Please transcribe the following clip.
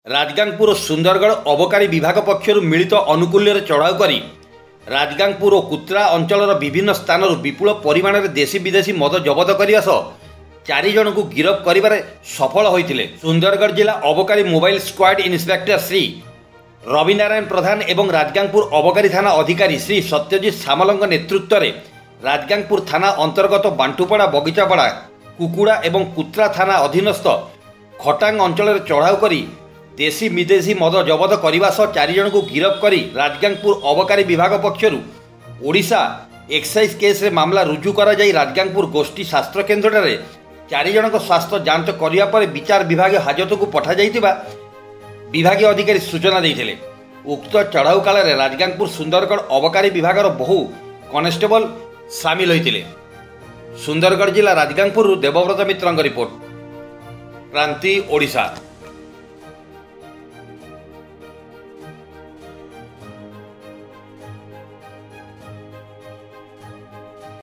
राजगांगपुर और सुंदरगढ़ अबकारी विभाग पक्षर मिलित अनुकूल्य चढ़ाऊ कर राजगांगपुर और कुत्रा अंचल विभिन्न स्थान विपुल परिमाण में देशी विदेशी मद जबत करने सह 4 जन को गिरफ्त कर सफल होते। सुंदरगढ़ जिला अबकारी mobile squad inspector Shri Rabinarayan Pradhan एवं राजगांगपुर अबकारी थाना अधिकारी श्री सत्यजित सामल नेतृत्व में राजगांगपुर थाना अंतर्गत बांटुपड़ा बगीचापड़ा कुकुड़ा एवं कुत्रा थाना अधीनस्थ खटांग अंचल चढ़ाऊ कर देशी विदेशी मद जबत करने सह 4 जन को गिरफ्त कर राजगांगपुर अबकारी विभाग पक्षर ओडिशा एक्साइज केस रे मामला रुजु करा जाई राजगांगपुर गोष्ठी शास्त्र केन्द्र 4 जन स्वास्थ्य जांच करने पर विचार विभाग हाजत को पठा जाइतिबा विभाग अधिकारी सूचना देते। उक्त चढ़ाऊ काल में राजगांगपुर सुंदरगढ़ अबकारी विभाग बहु कनेस्टेबल सामिल होते। सुंदरगढ़ जिला राजगांगपुर देवव्रत मित्र रिपोर्ट, क्रांति ओडिशा।